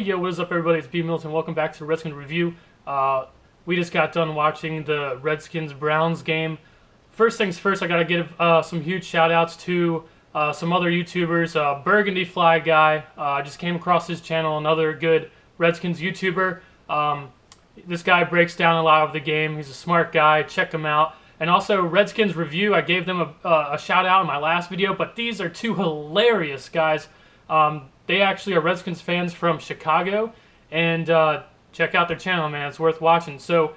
Yo, what is up, everybody? It's B Milton. Welcome back to Redskins Review. We just got done watching the Redskins-Browns game. First things first, I gotta give some huge shout-outs to some other YouTubers. Burgundy Fly Guy, I just came across his channel, another good Redskins YouTuber. This guy breaks down a lot of the game. He's a smart guy. Check him out. And also, Redskins Review, I gave them a shout-out in my last video, but these are two hilarious guys. They actually are Redskins fans from Chicago, and check out their channel, man. It's worth watching. So,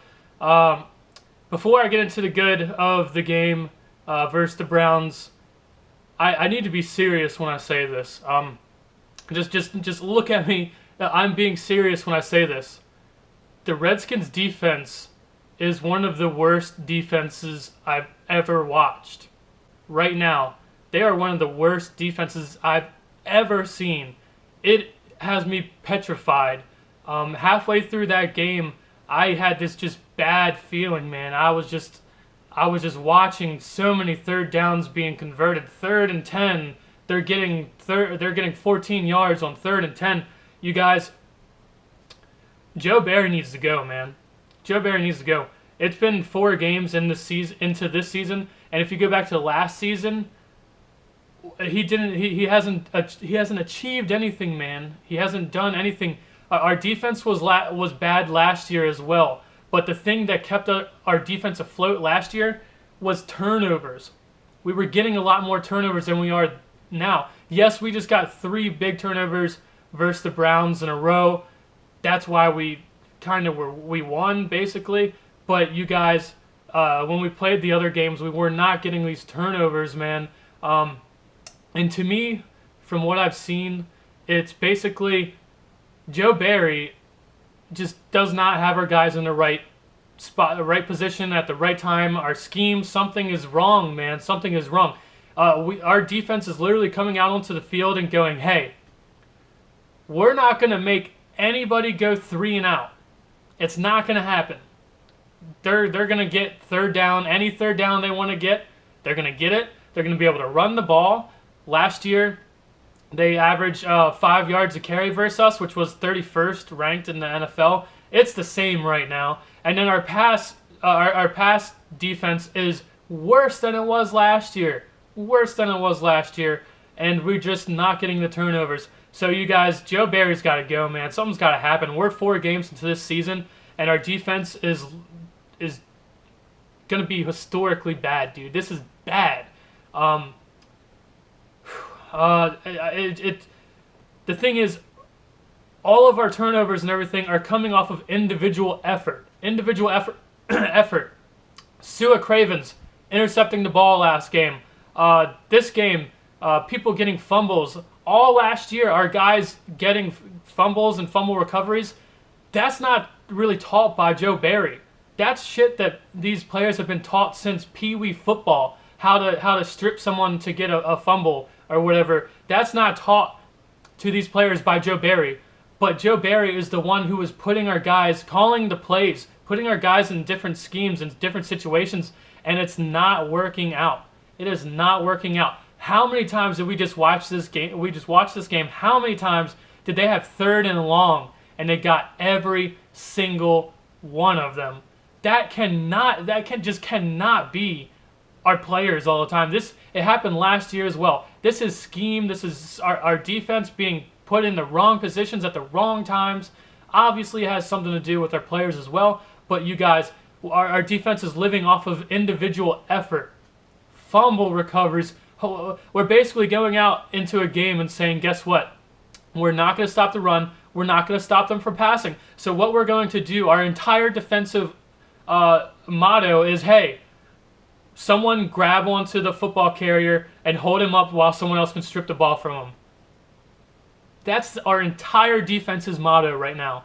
before I get into the good of the game versus the Browns, I need to be serious when I say this. Just look at me. I'm being serious when I say this. The Redskins defense is one of the worst defenses I've ever watched. Right now, they are one of the worst defenses I've ever seen. It has me petrified. Halfway through that game, I had this just bad feeling, man. I was just watching so many third downs being converted. 3rd and 10, they're getting 14 yards on 3rd and 10. You guys, Joe Barry needs to go, man. Joe Barry needs to go. It's been 4 games in this season, into this season, and if you go back to last season, he hasn't achieved anything, man. He hasn't done anything. Our defense was bad last year as well, but the thing that kept our defense afloat last year was turnovers. We were getting a lot more turnovers than we are now. Yes, we just got 3 big turnovers versus the Browns in a row. That's why we won, basically. But you guys, when we played the other games, we were not getting these turnovers, man. And to me, from what I've seen, it's basically Joe Barry just does not have our guys in the right spot, the right position at the right time. Our scheme, something is wrong, man. Something is wrong. Our defense is literally coming out onto the field and going, hey, we're not going to make anybody go 3 and out. It's not going to happen. They're going to get 3rd down. Any 3rd down they want to get, they're going to get it. They're going to be able to run the ball. Last year, they averaged 5 yards a carry versus us, which was 31st ranked in the NFL. It's the same right now. And then our pass defense is worse than it was last year. Worse than it was last year. And we're just not getting the turnovers. So you guys, Joe Barry's got to go, man. Something's got to happen. We're 4 games into this season, and our defense is going to be historically bad, dude. This is bad. The thing is, all of our turnovers and everything are coming off of individual effort. Individual effort. Sua Cravens intercepting the ball last game. This game, people getting fumbles. All last year, our guys getting fumbles and fumble recoveries. That's not really taught by Joe Barry. That's shit that these players have been taught since Pee Wee football. How to strip someone to get a fumble or whatever. That's not taught to these players by Joe Barry. But Joe Barry is the one who is putting our guys, calling the plays, putting our guys in different schemes and different situations, and it's not working out. It is not working out. How many times did we just watch this game? How many times did they have 3rd and long and they got every single one of them? That just cannot be our players all the time. It happened last year as well. This is scheme. This is our defense being put in the wrong positions at the wrong times. Obviously, it has something to do with our players as well. But you guys, our defense is living off of individual effort. Fumble recoveries. We're basically going out into a game and saying, guess what? We're not going to stop the run. We're not going to stop them from passing. So what we're going to do, our entire defensive motto is, hey, someone grab onto the football carrier and hold him up while someone else can strip the ball from him. That's our entire defense's motto right now.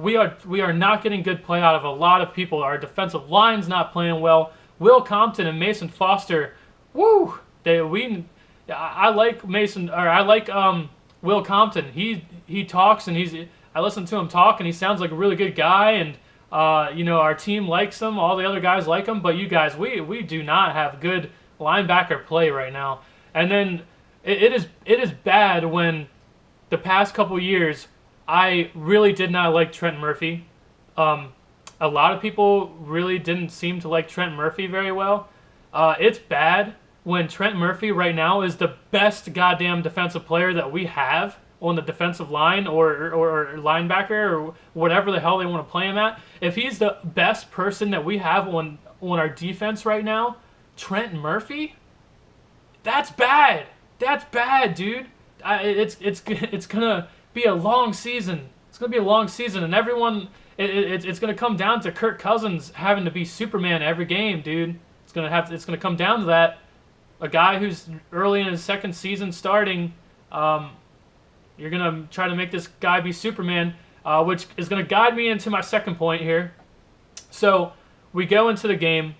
We are not getting good play out of a lot of people. Our defensive line's not playing well. Will Compton and Mason Foster, woo! I like Mason, or I like Will Compton. He talks and I listen to him talk and he sounds like a really good guy, and our team likes him. All the other guys like him, but you guys, we do not have good linebacker play right now. And then it is bad when the past couple years I really did not like Trent Murphy. Um, a lot of people really didn't seem to like Trent Murphy very well. It's bad when Trent Murphy right now is the best goddamn defensive player that we have on the defensive line or linebacker or whatever the hell they want to play him at. If he's the best person that we have on our defense right now, Trent Murphy, that's bad. That's bad, dude. It's gonna be a long season. It's gonna be a long season, and everyone. It's gonna come down to Kirk Cousins having to be Superman every game, dude. It's gonna come down to that. A guy who's early in his second season starting. You're gonna try to make this guy be Superman, which is gonna guide me into my second point here. So we go into the game.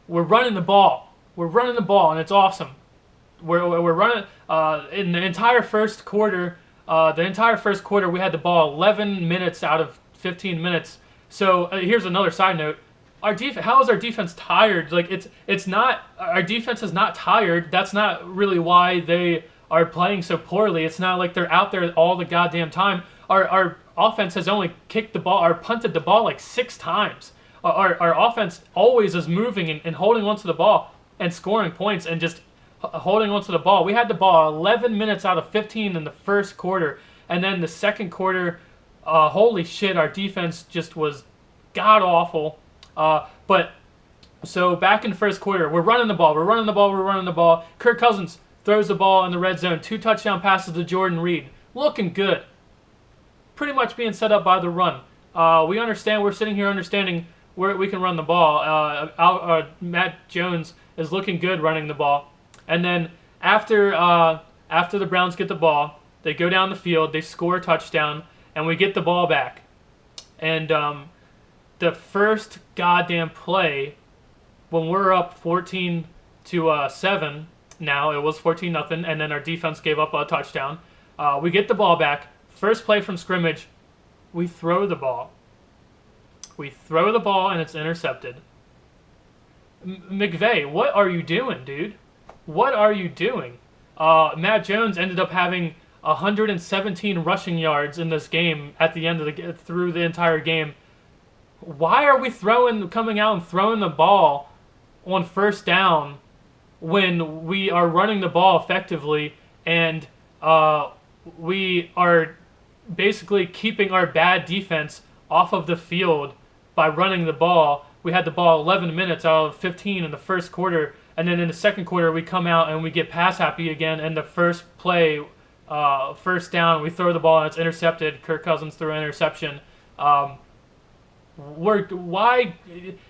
We're running the ball. We're running the ball, and it's awesome. We're running in the entire first quarter. We had the ball 11 minutes out of 15 minutes. So here's another side note. How is our defense tired? Like it's not. Our defense is not tired. That's not really why they are playing so poorly. It's not like they're out there all the goddamn time. Our offense has only kicked the ball or punted the ball like 6 times. Our offense always is moving and holding onto the ball and scoring points and just holding onto the ball. We had the ball 11 minutes out of 15 in the first quarter, and then the second quarter, holy shit, our defense just was god awful. But so back in the first quarter, we're running the ball. Kirk Cousins throws the ball in the red zone, 2 touchdown passes to Jordan Reed, looking good. Pretty much being set up by the run. We're sitting here understanding where we can run the ball. Matt Jones is looking good running the ball. And then after the Browns get the ball, they go down the field, they score a touchdown, and we get the ball back. And the first goddamn play, when we're up 14-7, now it was 14-0, and then our defense gave up a touchdown. We get the ball back. First play from scrimmage, we throw the ball. And it's intercepted. McVay, what are you doing, dude? What are you doing? Matt Jones ended up having 117 rushing yards in this game at the end of through the entire game. Why are we coming out and throwing the ball on first down when we are running the ball effectively and we are basically keeping our bad defense off of the field by running the ball? We had the ball 11 minutes out of 15 in the first quarter. And then in the second quarter, we come out and we get pass happy again. And the first play, first down, we throw the ball and it's intercepted. Kirk Cousins threw an interception. Why?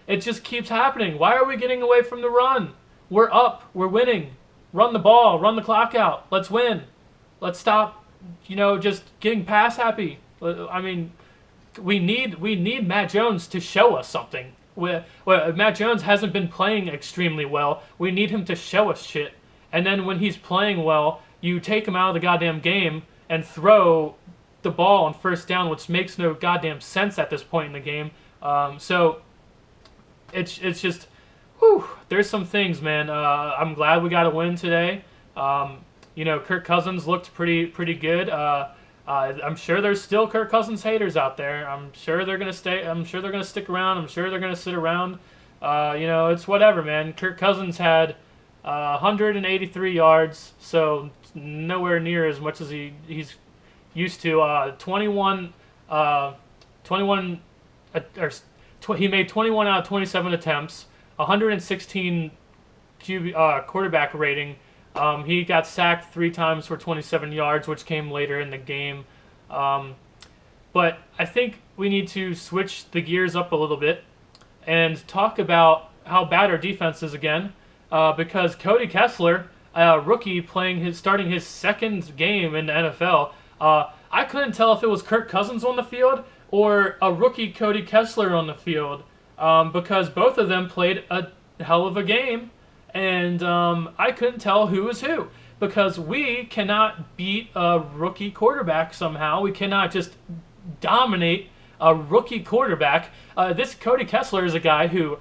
It just keeps happening. Why are we getting away from the run? We're up. We're winning. Run the ball. Run the clock out. Let's win. Let's stop, just getting pass happy. I mean, we need Matt Jones to show us something. Matt Jones hasn't been playing extremely well. We need him to show us shit. And then when he's playing well, you take him out of the goddamn game and throw the ball on first down, which makes no goddamn sense at this point in the game. So it's just, there's some things, man. I'm glad we got a win today. Kirk Cousins looked pretty good. I'm sure there's still Kirk Cousins haters out there. I'm sure they're gonna stay. I'm sure they're gonna stick around. I'm sure they're gonna sit around. It's whatever, man. Kirk Cousins had 183 yards, so nowhere near as much as he's used to. 21. He made 21 out of 27 attempts. 116 quarterback rating. He got sacked 3 times for 27 yards, which came later in the game. But I think we need to switch the gears up a little bit and talk about how bad our defense is again. Because Cody Kessler, a rookie starting his second game in the NFL, I couldn't tell if it was Kirk Cousins on the field or a rookie Cody Kessler on the field, because both of them played a hell of a game. And I couldn't tell who was who, because we cannot beat a rookie quarterback somehow. We cannot just dominate a rookie quarterback. This Cody Kessler is a guy who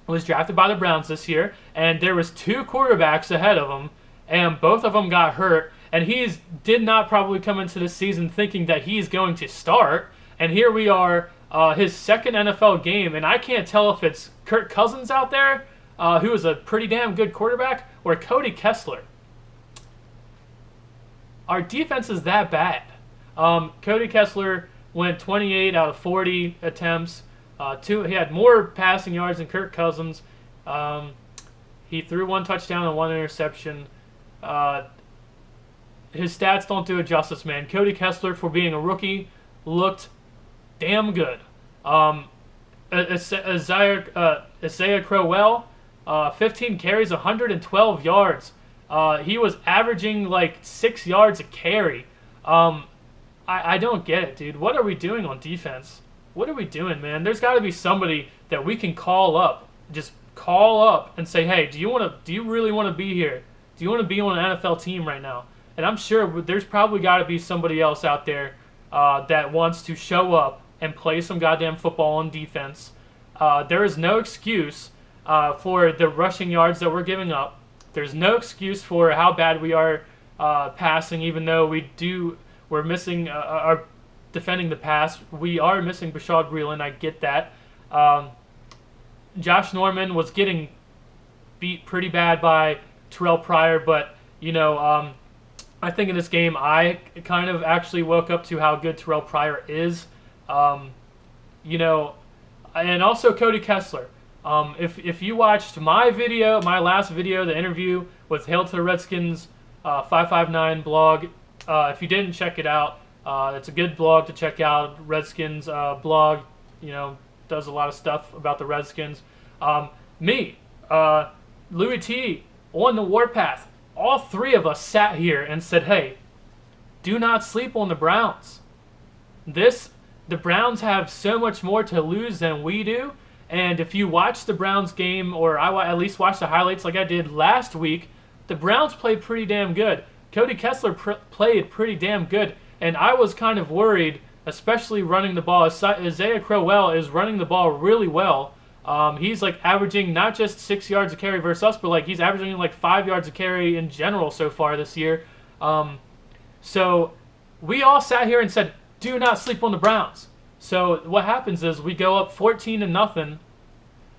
was drafted by the Browns this year, and there was 2 quarterbacks ahead of him, and both of them got hurt. and did not probably come into the season thinking that he's going to start. And here we are, his second NFL game, and I can't tell if it's Kirk Cousins out there, who is a pretty damn good quarterback, or Cody Kessler. Our defense is that bad. Cody Kessler went 28 out of 40 attempts. He had more passing yards than Kirk Cousins. He threw 1 touchdown and 1 interception. His stats don't do it justice, man. Cody Kessler, for being a rookie, looked damn good. Isaiah Crowell, 15 carries, 112 yards. He was averaging like 6 yards a carry. I don't get it, dude. What are we doing on defense? What are we doing, man? There's got to be somebody that we can call up. Just call up and say, hey, do you really want to be here? Do you want to be on an NFL team right now? And I'm sure there's probably got to be somebody else out there that wants to show up and play some goddamn football on defense. There is no excuse for the rushing yards that we're giving up. There's no excuse for how bad we are passing, even though we're missing our defending the pass. We are missing Bashaud Breeland. I get that. Josh Norman was getting beat pretty bad by Terrell Pryor, but I think in this game I kind of actually woke up to how good Terrell Pryor is. And also Cody Kessler. If you watched my last video, the interview with Hail to the Redskins 559 blog, if you didn't check it out, it's a good blog to check out. Redskins blog, does a lot of stuff about the Redskins. Louis T, on the warpath, all 3 of us sat here and said, hey, do not sleep on the Browns. The Browns have so much more to lose than we do. And if you watch the Browns game, or I at least watch the highlights like I did last week, the Browns played pretty damn good. Cody Kessler played pretty damn good. And I was kind of worried, especially running the ball. Isaiah Crowell is running the ball really well. He's like averaging not just 6 yards a carry versus us, but like he's averaging like 5 yards a carry in general so far this year. So we all sat here and said, do not sleep on the Browns. So what happens is we go up 14-0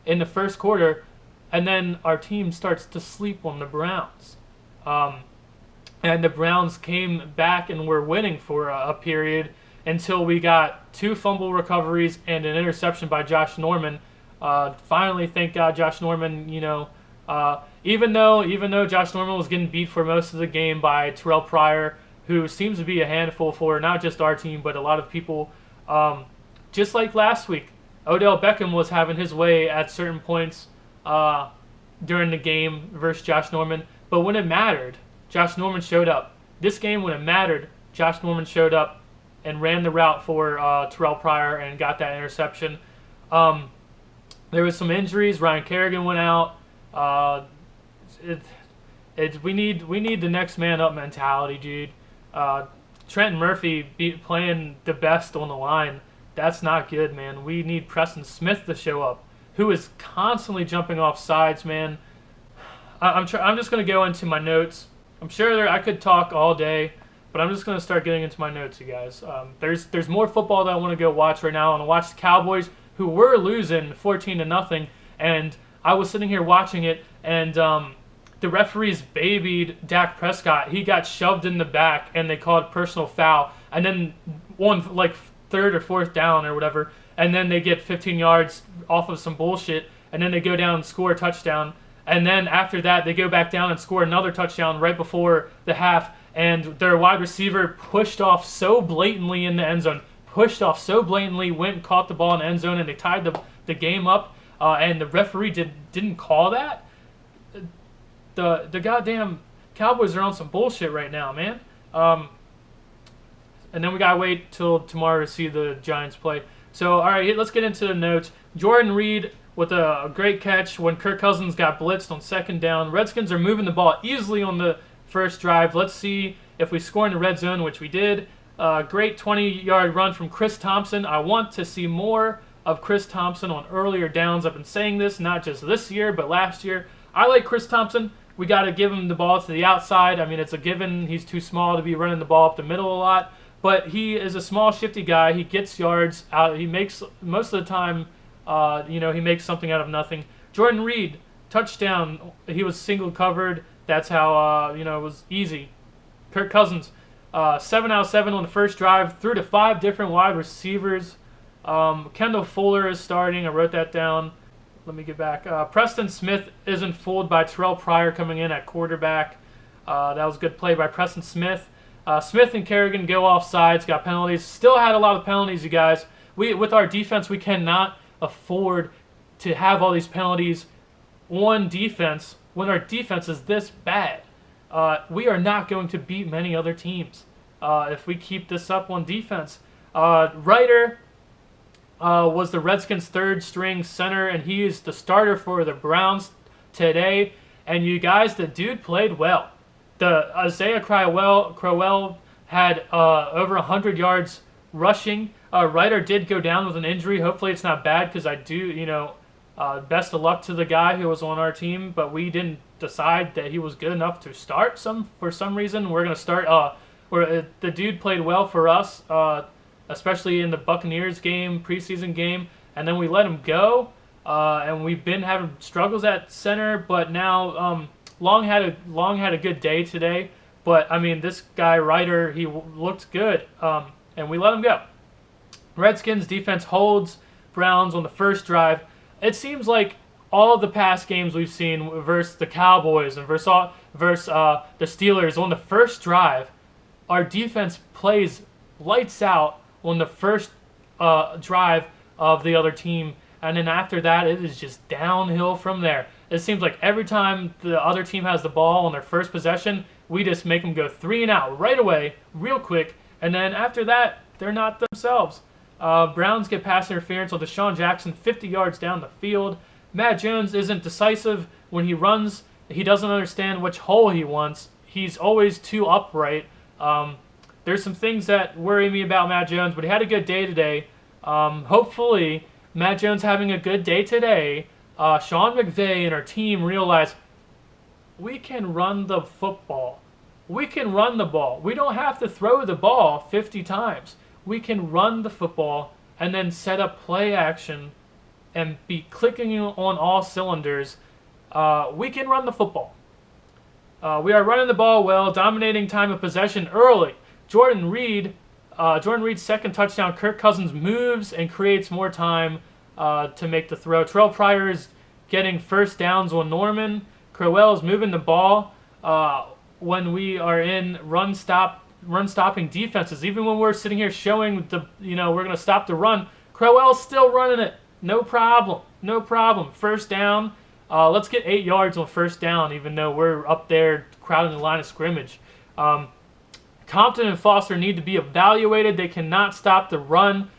in the first quarter, and then our team starts to sleep on the Browns. And the Browns came back and were winning for a period until we got 2 fumble recoveries and an interception by Josh Norman. Finally, thank God, Josh Norman, even though Josh Norman was getting beat for most of the game by Terrell Pryor, who seems to be a handful for not just our team, but a lot of people. Just like last week, Odell Beckham was having his way at certain points during the game versus Josh Norman. But when it mattered, Josh Norman showed up. This game, when it mattered, Josh Norman showed up and ran the route for Terrell Pryor and got that interception. There was some injuries. Ryan Kerrigan went out. We need the next man up mentality, dude. Trent Murphy playing the best on the line. That's not good, man. We need Preston Smith to show up, who is constantly jumping off sides, man. I'm just going to go into my notes. I'm sure I could talk all day, but I'm just going to start getting into my notes, you guys. There's more football that I want to go watch right now. I want to watch the Cowboys, who were losing 14-0, and I was sitting here watching it, and the referees babied Dak Prescott. He got shoved in the back, and they called personal foul. And then on like 3rd or 4th down or whatever, and then they get 15 yards off of some bullshit, and then they go down and score a touchdown. And then after that, they go back down and score another touchdown right before the half, and their wide receiver pushed off so blatantly in the end zone, went and caught the ball in the end zone, and they tied the game up, and the referee didn't call that. The goddamn Cowboys are on some bullshit right now, man. And then we gotta wait till tomorrow to see the Giants play. So, all right, let's get into the notes. Jordan Reed with a great catch when Kirk Cousins got blitzed on 2nd down. Redskins are moving the ball easily on the first drive. Let's see if we score in the red zone, which we did. Great 20-yard run from Chris Thompson. I want to see more of Chris Thompson on earlier downs. I've been saying this not just this year, but last year. I like Chris Thompson. We got to give him the ball to the outside. I mean, it's a given. He's too small to be running the ball up the middle a lot. But he is a small, shifty guy. He gets yards out. He makes, most of the time, he makes something out of nothing. Jordan Reed, touchdown. He was single covered. That's how, it was easy. Kirk Cousins, 7 out of 7 on the first drive. Threw to 5 different wide receivers. Kendall Fuller is starting. I wrote that down. Let me get back. Preston Smith isn't fooled by Terrell Pryor coming in at quarterback. That was a good play by Preston Smith. Smith and Kerrigan go off sides, got penalties. Still had a lot of penalties, you guys. With our defense, we cannot afford to have all these penalties on defense when our defense is this bad. We are not going to beat many other teams if we keep this up on defense. Ryder was the Redskins' third-string center, and he is the starter for the Browns today. And you guys, the dude played well. The Isaiah Crowell had over 100 yards rushing. Ryder did go down with an injury. Hopefully it's not bad because I do, best of luck to the guy who was on our team. But we didn't decide that he was good enough to start for some reason. We're going to start. The dude played well for us, especially in the Buccaneers game, preseason game. And then we let him go. And we've been having struggles at center. But now Long had a good day today, but I mean this guy Ryder, he looked good, and we let him go. Redskins defense holds Browns on the first drive. It seems like all the past games we've seen versus the Cowboys and versus the Steelers on the first drive, our defense plays lights out on the first drive of the other team, and then after that it is just downhill from there. It seems like every time the other team has the ball on their first possession, we just make them go 3 and out right away, real quick, and then after that, they're not themselves. Browns get pass interference on Deshaun Jackson 50 yards down the field. Matt Jones isn't decisive when he runs. He doesn't understand which hole he wants. He's always too upright. There's some things that worry me about Matt Jones, but he had a good day today. Hopefully, Matt Jones having a good day today, Sean McVay and our team realize we can run the football. We can run the ball. We don't have to throw the ball 50 times. We can run the football and then set up play action and be clicking on all cylinders. We can run the football. We are running the ball well, dominating time of possession early. Jordan Reed's second touchdown. Kirk Cousins moves and creates more time to make the throw. Terrell Pryor is getting first downs on Norman. Crowell is moving the ball when we are in run-stopping defenses. Even when we're sitting here showing we're going to stop the run, Crowell's still running it. No problem. No problem. First down. Let's get 8 yards on first down, even though we're up there crowding the line of scrimmage. Compton and Foster need to be evaluated. They cannot stop the run.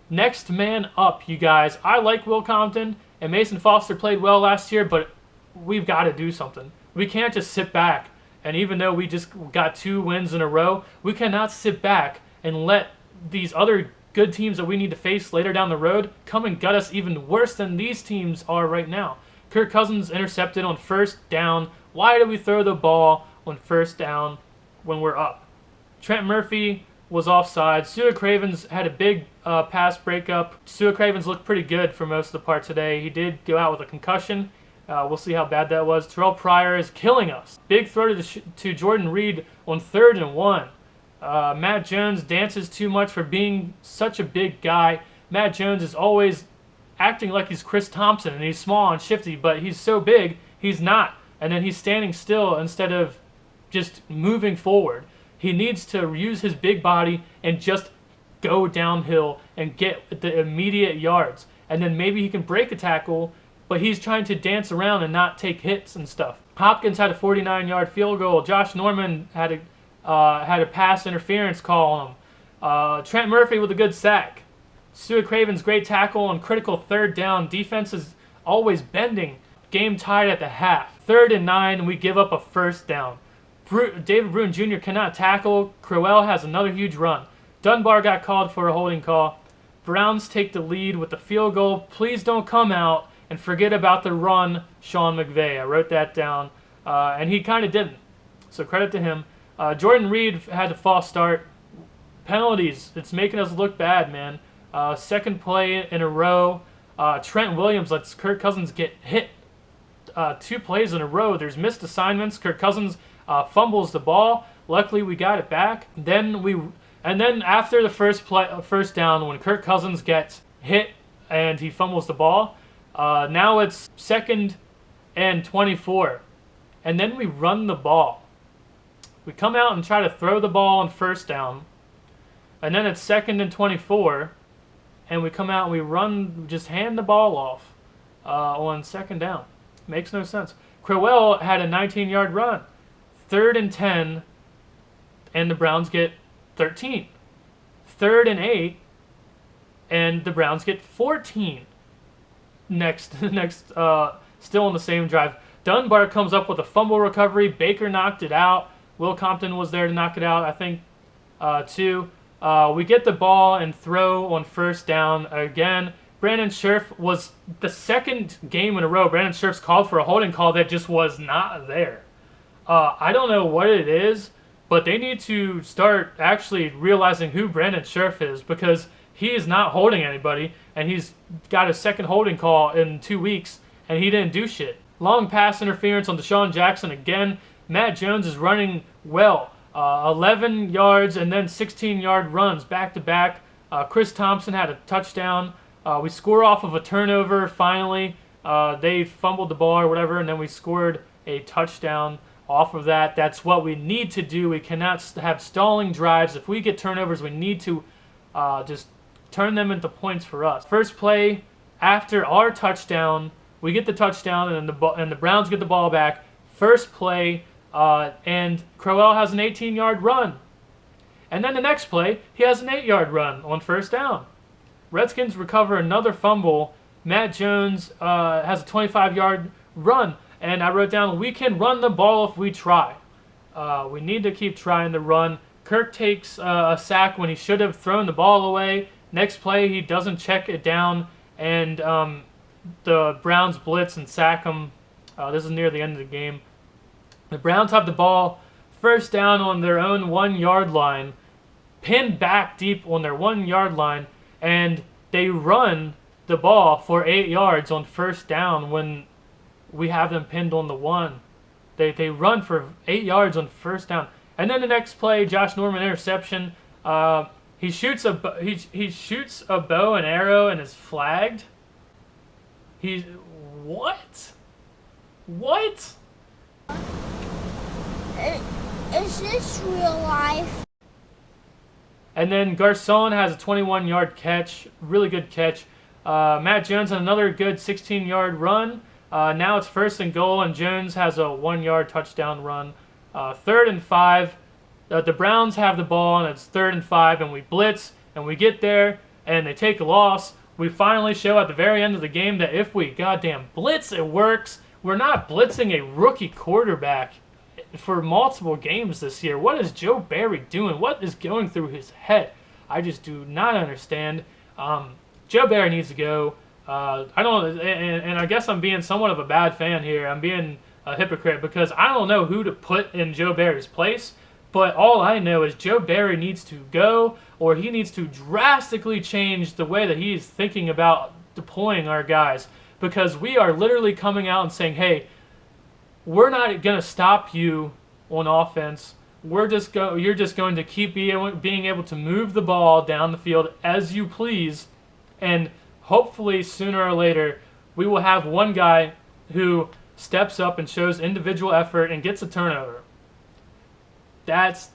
Next man up, you guys. I like Will Compton, and Mason Foster played well last year, but we've got to do something. We can't just sit back. And even though we just got 2 wins in a row, we cannot sit back and let these other good teams that we need to face later down the road come and gut us even worse than these teams are right now. Kirk Cousins intercepted on first down. Why do we throw the ball on first down when we're up? Trent Murphy was offside. Sua Cravens had a big pass breakup. Sua Cravens looked pretty good for most of the part today. He did go out with a concussion. We'll see how bad that was. Terrell Pryor is killing us. Big throw to Jordan Reed on 3rd and 1. Matt Jones dances too much for being such a big guy. Matt Jones is always acting like he's Chris Thompson, and he's small and shifty, but he's so big, he's not. And then he's standing still instead of just moving forward. He needs to use his big body and just go downhill and get the immediate yards. And then maybe he can break a tackle, but he's trying to dance around and not take hits and stuff. Hopkins had a 49-yard field goal. Josh Norman had a pass interference call on him. Trent Murphy with a good sack. Sua Craven's great tackle on critical 3rd down. Defense is always bending. Game tied at the half. 3rd and 9, and we give up a first down. David Bruin Jr. cannot tackle. Crowell has another huge run. Dunbar got called for a holding call. Browns take the lead with the field goal. Please don't come out and forget about the run, Sean McVay. I wrote that down. and he kind of didn't. So credit to him. Jordan Reed had a false start. Penalties, it's making us look bad, man. Second play in a row. Trent Williams lets Kirk Cousins get hit 2 plays in a row. There's missed assignments. Kirk Cousins fumbles the ball. Luckily, we got it back. And then after the first down, when Kirk Cousins gets hit and he fumbles the ball, now it's 2nd and 24. And then we run the ball. We come out and try to throw the ball on first down. And then it's 2nd and 24. And we come out and we run, just hand the ball off on 2nd down. Makes no sense. Crowell had a 19-yard run. 3rd and 10. And the Browns get 13. 3rd and 8. And the Browns get 14. Next, still on the same drive. Dunbar comes up with a fumble recovery. Baker knocked it out. Will Compton was there to knock it out, I think, too. We get the ball and throw on first down again. Brandon Scherf was the 2nd game in a row. Brandon Scherf's called for a holding call that just was not there. I don't know what it is, but they need to start actually realizing who Brandon Scherf is, because he is not holding anybody, and he's got a 2nd holding call in 2 weeks, and he didn't do shit. Long pass interference on Deshaun Jackson again. Matt Jones is running well. 11 yards and then 16-yard runs back-to-back. Chris Thompson had a touchdown. We score off of a turnover finally. They fumbled the ball or whatever, and then we scored a touchdown off of that. That's what we need to do. We cannot have stalling drives. If we get turnovers, we need to just turn them into points for us. First play after our touchdown, we get the touchdown, and the Browns get the ball back. First play, and Crowell has an 18-yard run. And then the next play, he has an 8-yard run on first down. Redskins recover another fumble. Matt Jones has a 25-yard run. And I wrote down, we can run the ball if we try. We need to keep trying to run. Kirk takes a sack when he should have thrown the ball away. Next play, he doesn't check it down, and the Browns blitz and sack him. This is near the end of the game. The Browns have the ball first down on their own 1-yard line, pinned back deep on their 1-yard line, and they run the ball for 8 yards on first down when we have them pinned on the 1. They run for 8 yards on first down. And then the next play, Josh Norman interception. He shoots a bow and arrow and is flagged. What? What? Is this real life? And then Garcon has a 21-yard catch, really good catch. Matt Jones had another good 16-yard run. Now it's 1st and goal, and Jones has a 1-yard touchdown run. 3rd and 5. The Browns have the ball, and it's 3rd and 5, and we blitz, and we get there, and they take a loss. We finally show at the very end of the game that if we goddamn blitz, it works. We're not blitzing a rookie quarterback for multiple games this year. What is Joe Barry doing? What is going through his head? I just do not understand. Joe Barry needs to go. I don't, and I guess I'm being somewhat of a bad fan here. I'm being a hypocrite because I don't know who to put in Joe Barry's place. But all I know is Joe Barry needs to go, or he needs to drastically change the way that he's thinking about deploying our guys. Because we are literally coming out and saying, hey, we're not going to stop you on offense. You're just going to keep being able to move the ball down the field as you please. And hopefully sooner or later we will have one guy who steps up and shows individual effort and gets a turnover. That's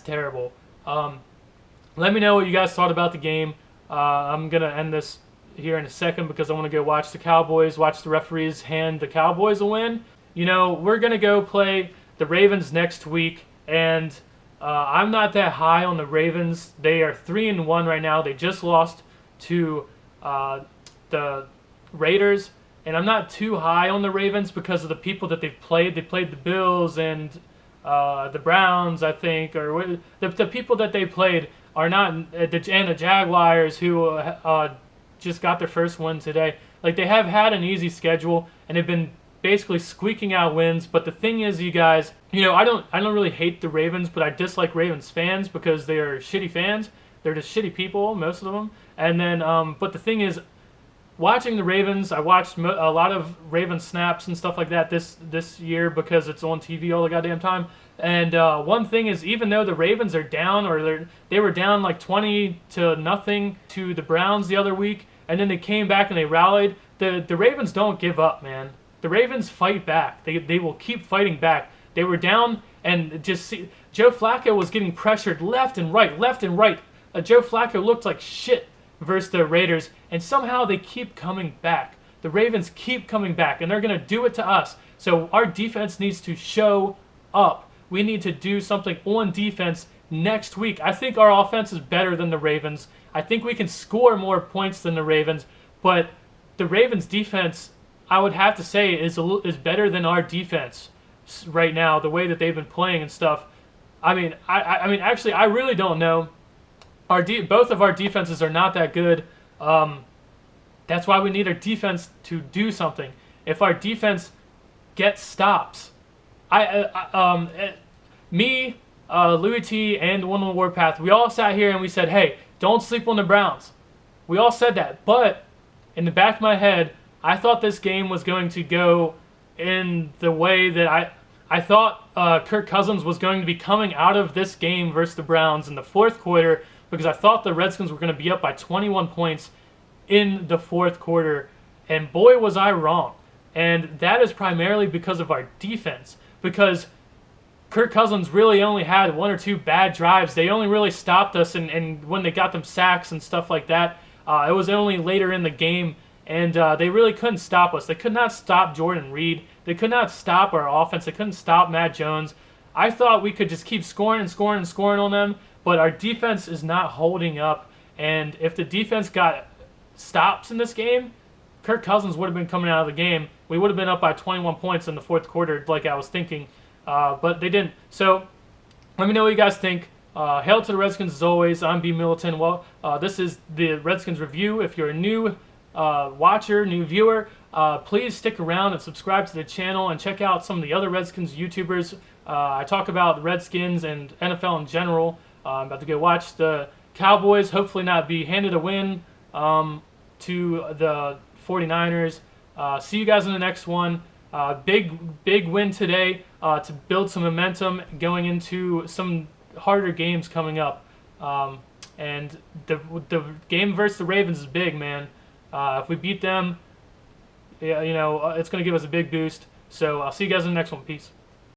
terrible. Let me know what you guys thought about the game. I'm going to end this here in a second because I want to go watch the Cowboys, watch the referees hand the Cowboys a win. You know, we're going to go play the Ravens next week, and I'm not that high on the Ravens. They are 3-1 right now. They just lost to the Raiders, and I'm not too high on the Ravens because of the people that they've played. They played the Bills and the Browns, I think, or the people that they played are not, and the Jaguars, who just got their first win today. Like, they have had an easy schedule, and they've been basically squeaking out wins. But the thing is, you guys, you know, I don't really hate the Ravens, but I dislike Ravens fans because they are shitty fans. They're just shitty people, most of them. And then, but the thing is, watching the Ravens, I watched a lot of Ravens snaps and stuff like that this year because it's on TV all the goddamn time. And one thing is, even though the Ravens are down, or they were down like 20-0 to the Browns the other week, and then they came back and they rallied. The Ravens don't give up, man. The Ravens fight back. They will keep fighting back. They were down, and just see, Joe Flacco was getting pressured left and right, left and right. Joe Flacco looked like shit versus the Raiders, and somehow they keep coming back. The Ravens keep coming back, and they're going to do it to us. So our defense needs to show up. We need to do something on defense next week. I think our offense is better than the Ravens. I think we can score more points than the Ravens, but the Ravens' defense, I would have to say, is better than our defense right now, the way that they've been playing and stuff. I mean, actually, I really don't know. Both of our defenses are not that good. That's why we need our defense to do something. If our defense gets stops, me, Louis T, and One on Warpath, we all sat here and we said, hey, don't sleep on the Browns. We all said that, but in the back of my head, I thought this game was going to go in the way that I thought Kirk Cousins was going to be coming out of this game versus the Browns in the fourth quarter, because I thought the Redskins were going to be up by 21 points in the fourth quarter, and boy was I wrong. And that is primarily because of our defense, because Kirk Cousins really only had one or two bad drives. They only really stopped us and when they got them sacks and stuff like that. It was only later in the game, and they really couldn't stop us. They could not stop Jordan Reed. They could not stop our offense. They couldn't stop Matt Jones. I thought we could just keep scoring and scoring and scoring on them, but our defense is not holding up. And if the defense got stops in this game, Kirk Cousins would have been coming out of the game. We would have been up by 21 points in the fourth quarter like I was thinking, but they didn't. So let me know what you guys think. Hail to the Redskins as always. I'm B. Militant. Well, this is the Redskins review. If you're a new watcher, new viewer, please stick around and subscribe to the channel and check out some of the other Redskins YouTubers. I talk about the Redskins and NFL in general. I'm about to go watch the Cowboys hopefully not be handed a win to the 49ers. See you guys in the next one. Big win today to build some momentum going into some harder games coming up. And the game versus the Ravens is big, man. If we beat them, yeah, you know, it's going to give us a big boost. So I'll see you guys in the next one. Peace.